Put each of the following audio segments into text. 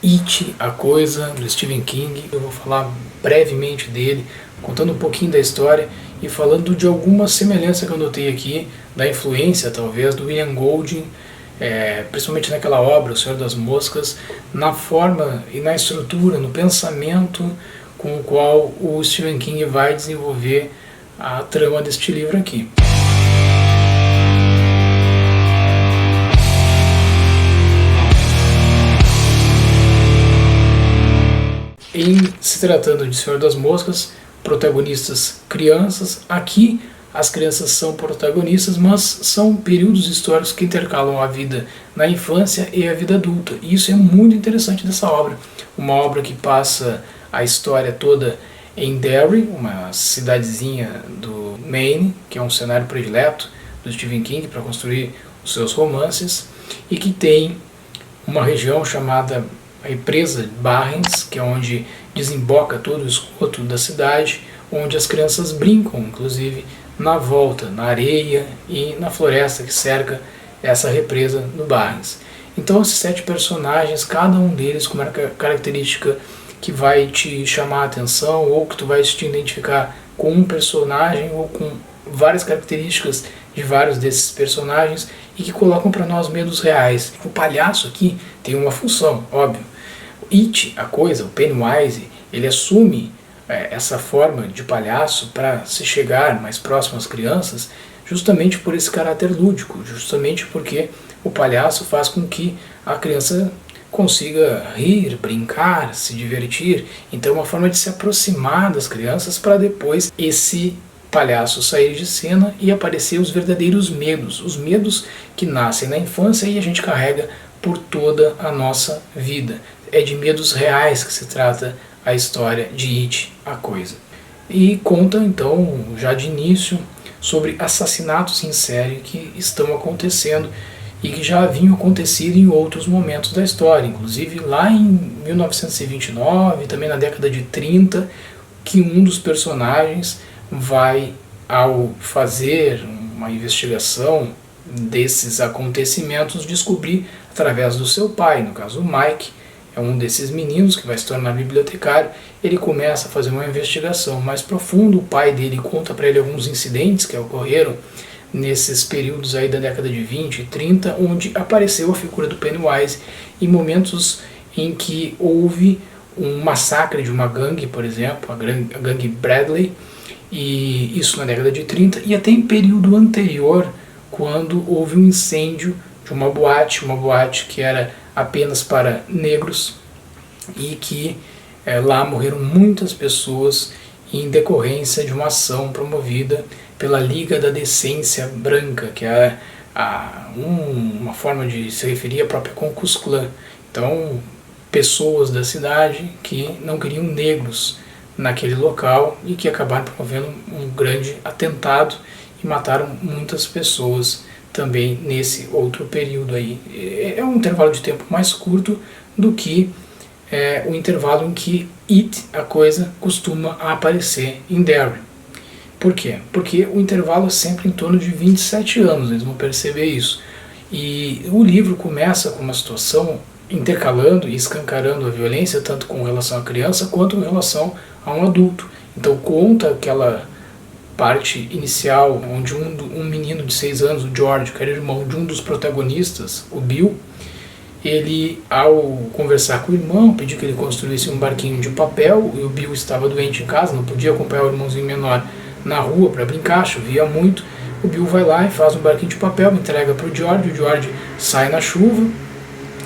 It, A Coisa, do Stephen King. Eu vou falar brevemente dele, contando um pouquinho da história e falando de alguma semelhança que eu notei aqui, da influência talvez do William Golding, principalmente naquela obra, O Senhor das Moscas, na forma e na estrutura, no pensamento com o qual o Stephen King vai desenvolver a trama deste livro aqui. Em se tratando de Senhor das Moscas, protagonistas crianças, aqui as crianças são protagonistas, mas são períodos históricos que intercalam a vida na infância e a vida adulta. E isso é muito interessante dessa obra. Uma obra que passa a história toda em Derry, uma cidadezinha do Maine, que é um cenário predileto do Stephen King para construir os seus romances, e que tem uma região chamada a Represa de Barrens, que é onde desemboca todo o esgoto da cidade, onde as crianças brincam, inclusive, na volta, na areia e na floresta que cerca essa represa do Barrens. Então esses 7 personagens, cada um deles com uma característica que vai te chamar a atenção, ou que tu vai te identificar com um personagem, ou com várias características de vários desses personagens, e que colocam para nós medos reais. O palhaço aqui tem uma função, óbvio. It, A Coisa, o Pennywise, ele assume essa forma de palhaço para se chegar mais próximo às crianças, justamente por esse caráter lúdico, justamente porque o palhaço faz com que a criança consiga rir, brincar, se divertir. Então é uma forma de se aproximar das crianças para depois esse palhaço sair de cena e aparecer os verdadeiros medos, os medos que nascem na infância e a gente carrega por toda a nossa vida. É de medos reais que se trata a história de It, A Coisa. E conta então, já de início, sobre assassinatos em série que estão acontecendo e que já haviam acontecido em outros momentos da história, inclusive lá em 1929, também na década de 30, que um dos personagens vai, ao fazer uma investigação desses acontecimentos, descobrir através do seu pai, no caso o Mike, é um desses meninos que vai se tornar bibliotecário. Ele começa a fazer uma investigação mais profunda. O pai dele conta para ele alguns incidentes que ocorreram nesses períodos aí da década de 20 e 30, onde apareceu a figura do Pennywise em momentos em que houve um massacre de uma gangue, por exemplo, a gangue Bradley, e isso na década de 30, e até em período anterior, quando houve um incêndio de uma boate que era apenas para negros, e que lá morreram muitas pessoas em decorrência de uma ação promovida pela Liga da Decência Branca, que é uma forma de se referir à própria Ku Klux Klan. Então, pessoas da cidade que não queriam negros naquele local e que acabaram promovendo um grande atentado e mataram muitas pessoas também nesse outro período aí. É um intervalo de tempo mais curto do que o intervalo em que It, A Coisa, costuma aparecer em Derry. Por quê? Porque o intervalo é sempre em torno de 27 anos, eles vão perceber isso. E o livro começa com uma situação intercalando e escancarando a violência, tanto com relação à criança quanto com relação a um adulto. Então conta aquela parte inicial, onde um menino de 6 anos, o George, que era irmão de um dos protagonistas, o Bill, ele, ao conversar com o irmão, pediu que ele construísse um barquinho de papel, e o Bill estava doente em casa, não podia acompanhar o irmãozinho menor na rua para brincar, chovia muito. O Bill vai lá e faz um barquinho de papel, entrega para o George sai na chuva,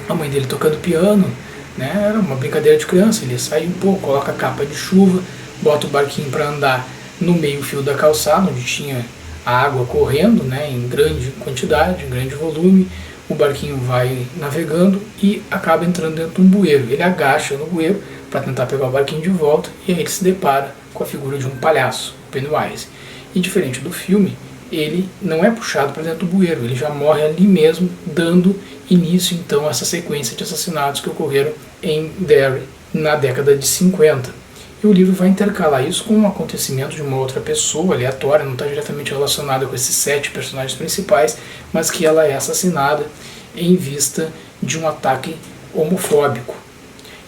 a mãe dele tocando piano, né, era uma brincadeira de criança, ele sai um pouco, coloca a capa de chuva, bota o barquinho para andar no meio-fio da calçada, onde tinha a água correndo, né, em grande quantidade, em grande volume. O barquinho vai navegando e acaba entrando dentro de um bueiro. Ele agacha no bueiro para tentar pegar o barquinho de volta, e aí ele se depara com a figura de um palhaço, Pennywise. E diferente do filme, ele não é puxado para dentro do bueiro, ele já morre ali mesmo, dando início então a essa sequência de assassinatos que ocorreram em Derry na década de 50. E o livro vai intercalar isso com um acontecimento de uma outra pessoa aleatória, não está diretamente relacionada com esses 7 personagens principais, mas que ela é assassinada em vista de um ataque homofóbico.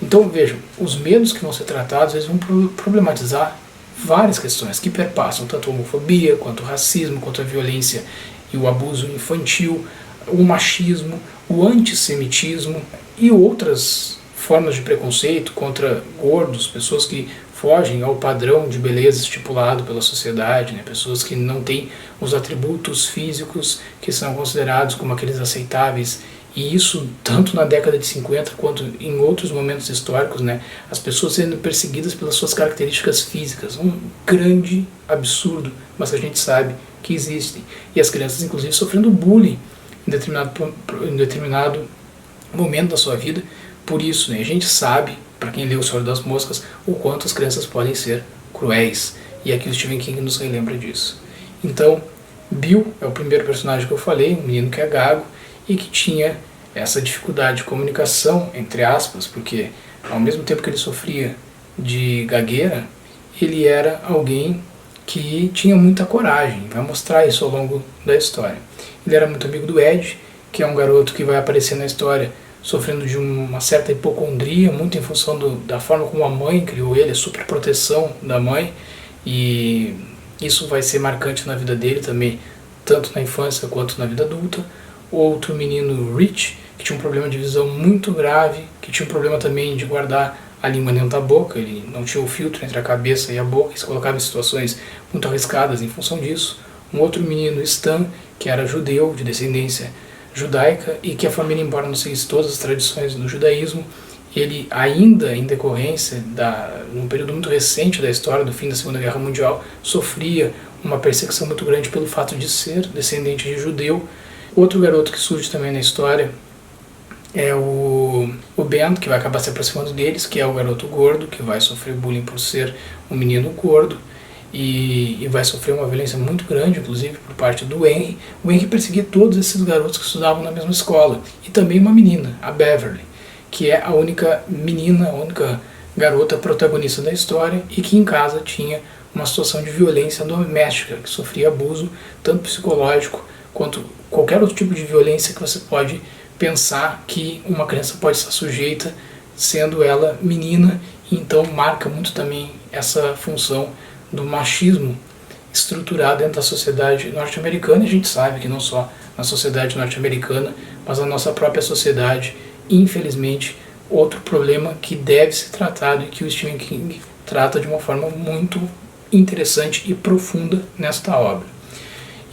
Então vejam, os medos que vão ser tratados, eles vão problematizar várias questões que perpassam tanto a homofobia, quanto o racismo, quanto a violência e o abuso infantil, o machismo, o antissemitismo e outras formas de preconceito contra gordos, pessoas que fogem ao padrão de beleza estipulado pela sociedade, né? Pessoas que não têm os atributos físicos que são considerados como aqueles aceitáveis. E isso tanto na década de 50 quanto em outros momentos históricos, né? As pessoas sendo perseguidas pelas suas características físicas. Um grande absurdo, mas a gente sabe que existem. E as crianças, inclusive, sofrendo bullying em determinado momento da sua vida. Por isso, né? A gente sabe, para quem leu O Senhor das Moscas, o quanto as crianças podem ser cruéis. E aqui o Stephen King nos relembra disso. Então, Bill é o primeiro personagem que eu falei, um menino que é gago, e que tinha essa dificuldade de comunicação, entre aspas, porque ao mesmo tempo que ele sofria de gagueira, ele era alguém que tinha muita coragem, vai mostrar isso ao longo da história. Ele era muito amigo do Ed, que é um garoto que vai aparecer na história sofrendo de uma certa hipocondria, muito em função da forma como a mãe criou ele, a superproteção da mãe, e isso vai ser marcante na vida dele também, tanto na infância quanto na vida adulta. Outro menino, Rich, que tinha um problema de visão muito grave, que tinha um problema também de guardar a língua dentro da boca, ele não tinha o filtro entre a cabeça e a boca, e se colocava em situações muito arriscadas em função disso. Um outro menino, Stan, que era judeu, de descendência judaica, e que a família, embora não seguisse todas as tradições do judaísmo, ele ainda em decorrência, num período muito recente da história, do fim da Segunda Guerra Mundial, sofria uma perseguição muito grande pelo fato de ser descendente de judeu. Outro garoto que surge também na história é o Ben, que vai acabar se aproximando deles, que é o garoto gordo, que vai sofrer bullying por ser um menino gordo, e vai sofrer uma violência muito grande, inclusive por parte do Henry. O Henry perseguia todos esses garotos que estudavam na mesma escola, e também uma menina, a Beverly, que é a única menina, a única garota protagonista da história, e que em casa tinha uma situação de violência doméstica, que sofria abuso, tanto psicológico quanto qualquer outro tipo de violência que você pode pensar que uma criança pode estar sujeita, sendo ela menina. Então marca muito também essa função do machismo estruturado dentro da sociedade norte-americana. E a gente sabe que não só na sociedade norte-americana, mas na nossa própria sociedade, infelizmente, outro problema que deve ser tratado e que o Stephen King trata de uma forma muito interessante e profunda nesta obra.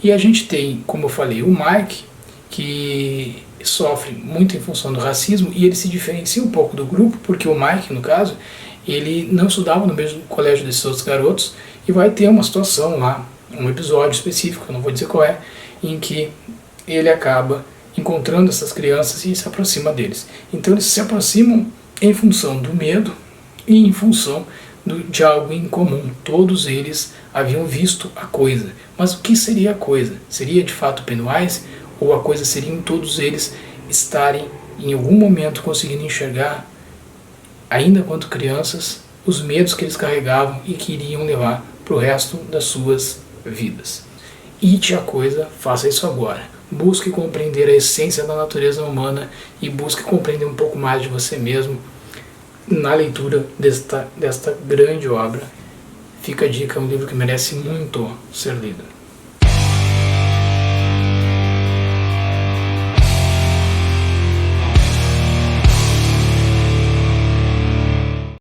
E a gente tem, como eu falei, o Mike, que sofre muito em função do racismo, e ele se diferencia um pouco do grupo, porque o Mike, no caso, ele não estudava no mesmo colégio desses outros garotos, e vai ter uma situação lá, um episódio específico, eu não vou dizer qual é, em que ele acaba encontrando essas crianças e se aproxima deles. Então eles se aproximam em função do medo e em função de algo em comum. Todos eles haviam visto a coisa. Mas o que seria a coisa? Seria de fato Pennywise? Ou a coisa seria em todos eles estarem em algum momento conseguindo enxergar, ainda quanto crianças, os medos que eles carregavam e que iriam levar para o resto das suas vidas? Ite a coisa, faça isso agora. Busque compreender a essência da natureza humana e busque compreender um pouco mais de você mesmo na leitura desta grande obra. Fica a dica, é um livro que merece muito ser lido.